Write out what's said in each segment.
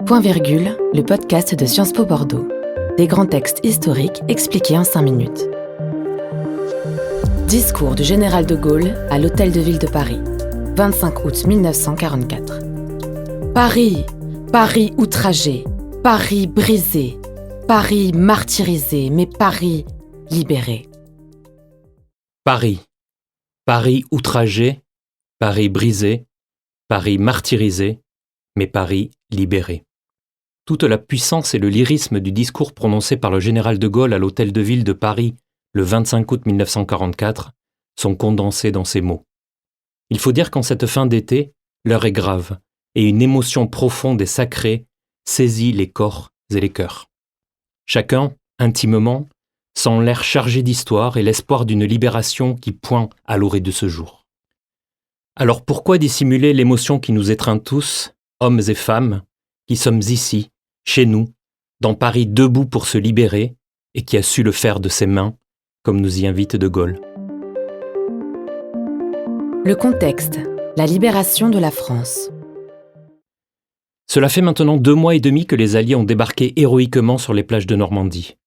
Point virgule, le podcast de Sciences Po Bordeaux. Des grands textes historiques expliqués en 5 minutes. Discours du général de Gaulle à l'Hôtel de Ville de Paris, 25 août 1944. Paris, Paris outragé, Paris brisé, Paris martyrisé, mais Paris libéré. Paris, Paris outragé, Paris brisé, Paris martyrisé, mais Paris libéré. Toute la puissance et le lyrisme du discours prononcé par le général de Gaulle à l'Hôtel de Ville de Paris le 25 août 1944 sont condensés dans ces mots. Il faut dire qu'en cette fin d'été, l'heure est grave et une émotion profonde et sacrée saisit les corps et les cœurs. Chacun, intimement, sent l'air chargé d'histoire et l'espoir d'une libération qui pointe à l'orée de ce jour. Alors pourquoi dissimuler l'émotion qui nous étreint tous, hommes et femmes, qui sommes ici, chez nous, dans Paris debout pour se libérer et qui a su le faire de ses mains, comme nous y invite de Gaulle. Le contexte, la libération de la France. Cela fait maintenant 2 mois et demi que les Alliés ont débarqué héroïquement sur les plages de Normandie.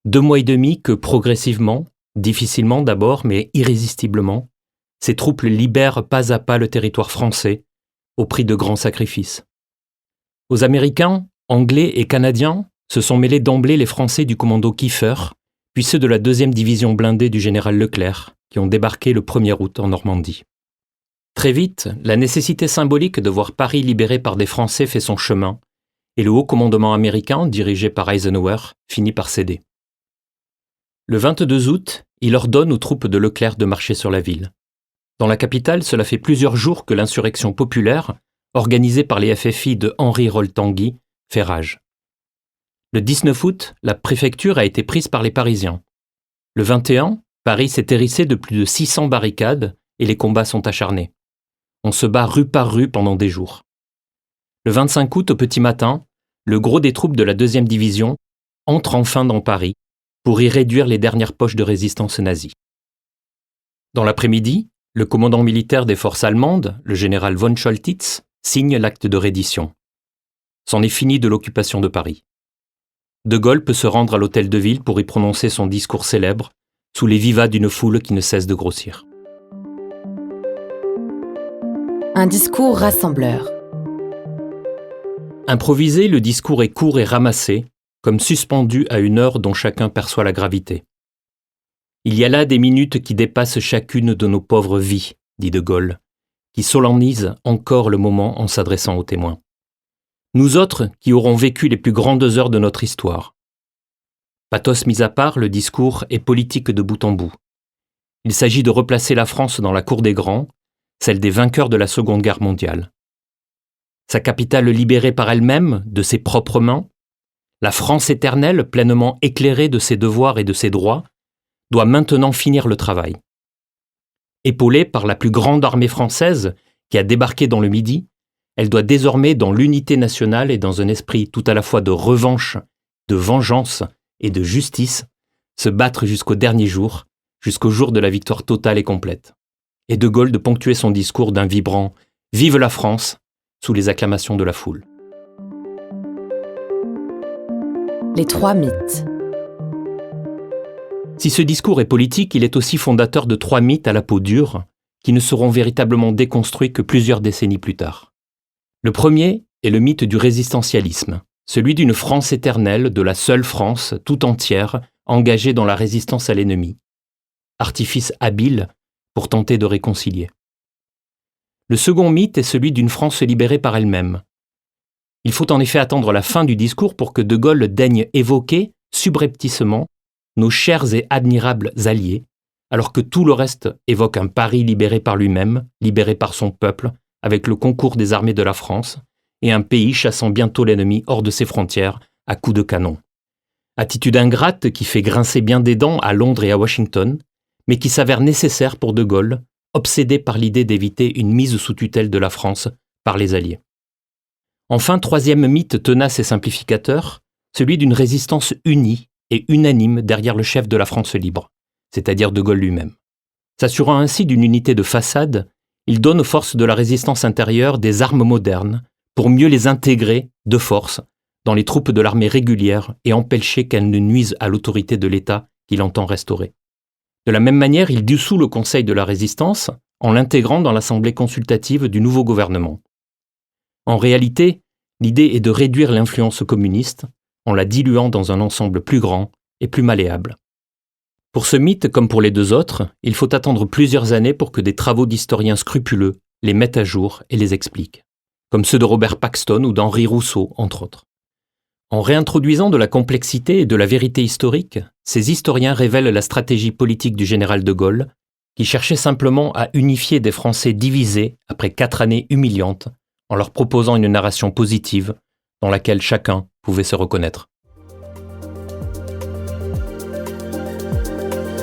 2 mois et demi que progressivement, difficilement d'abord, mais irrésistiblement, ces troupes libèrent pas à pas le territoire français, au prix de grands sacrifices. Aux Américains, Anglais et Canadiens se sont mêlés d'emblée les Français du commando Kiefer, puis ceux de la 2e division blindée du général Leclerc, qui ont débarqué le 1er août en Normandie. Très vite, la nécessité symbolique de voir Paris libéré par des Français fait son chemin, et le haut commandement américain, dirigé par Eisenhower, finit par céder. Le 22 août, il ordonne aux troupes de Leclerc de marcher sur la ville. Dans la capitale, cela fait plusieurs jours que l'insurrection populaire, organisée par les FFI de Henri Rol-Tanguy, fait rage. Le 19 août, la préfecture a été prise par les Parisiens. Le 21, Paris s'est hérissé de plus de 600 barricades et les combats sont acharnés. On se bat rue par rue pendant des jours. Le 25 août, au petit matin, le gros des troupes de la 2e division entre enfin dans Paris pour y réduire les dernières poches de résistance nazie. Dans l'après-midi, le commandant militaire des forces allemandes, le général von Choltitz, signe l'acte de reddition. C'en est fini de l'occupation de Paris. De Gaulle peut se rendre à l'Hôtel de Ville pour y prononcer son discours célèbre, sous les vivas d'une foule qui ne cesse de grossir. Un discours rassembleur. Improvisé, le discours est court et ramassé, comme suspendu à une heure dont chacun perçoit la gravité. Il y a là des minutes qui dépassent chacune de nos pauvres vies, dit de Gaulle, qui solennise encore le moment en s'adressant aux témoins. Nous autres qui aurons vécu les plus grandes heures de notre histoire. Pathos mis à part, le discours est politique de bout en bout. Il s'agit de replacer la France dans la cour des grands, celle des vainqueurs de la Seconde Guerre mondiale. Sa capitale libérée par elle-même, de ses propres mains, la France éternelle, pleinement éclairée de ses devoirs et de ses droits, doit maintenant finir le travail. Épaulée par la plus grande armée française qui a débarqué dans le Midi, elle doit désormais, dans l'unité nationale et dans un esprit tout à la fois de revanche, de vengeance et de justice, se battre jusqu'au dernier jour, jusqu'au jour de la victoire totale et complète. Et de Gaulle de ponctuer son discours d'un vibrant « Vive la France !» sous les acclamations de la foule. Les 3 mythes. Si ce discours est politique, il est aussi fondateur de 3 mythes à la peau dure, qui ne seront véritablement déconstruits que plusieurs décennies plus tard. Le premier est le mythe du résistentialisme, celui d'une France éternelle, de la seule France, tout entière, engagée dans la résistance à l'ennemi. Artifice habile pour tenter de réconcilier. Le second mythe est celui d'une France libérée par elle-même. Il faut en effet attendre la fin du discours pour que de Gaulle daigne évoquer, subrepticement, nos chers et admirables alliés, alors que tout le reste évoque un Paris libéré par lui-même, libéré par son peuple, avec le concours des armées de la France, et un pays chassant bientôt l'ennemi hors de ses frontières à coups de canon. Attitude ingrate qui fait grincer bien des dents à Londres et à Washington, mais qui s'avère nécessaire pour de Gaulle, obsédé par l'idée d'éviter une mise sous tutelle de la France par les Alliés. Enfin, 3e mythe tenace et simplificateur, celui d'une résistance unie et unanime derrière le chef de la France libre, c'est-à-dire de Gaulle lui-même. S'assurant ainsi d'une unité de façade, il donne aux forces de la résistance intérieure des armes modernes pour mieux les intégrer de force dans les troupes de l'armée régulière et empêcher qu'elles ne nuisent à l'autorité de l'État qu'il entend restaurer. De la même manière, il dissout le Conseil de la Résistance en l'intégrant dans l'Assemblée consultative du nouveau gouvernement. En réalité, l'idée est de réduire l'influence communiste en la diluant dans un ensemble plus grand et plus malléable. Pour ce mythe, comme pour les deux autres, il faut attendre plusieurs années pour que des travaux d'historiens scrupuleux les mettent à jour et les expliquent, comme ceux de Robert Paxton ou d'Henri Rousseau, entre autres. En réintroduisant de la complexité et de la vérité historique, ces historiens révèlent la stratégie politique du général de Gaulle, qui cherchait simplement à unifier des Français divisés après 4 années humiliantes, en leur proposant une narration positive dans laquelle chacun pouvait se reconnaître.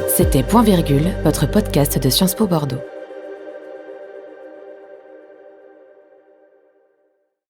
C'était Point Virgule, votre podcast de Sciences Po Bordeaux.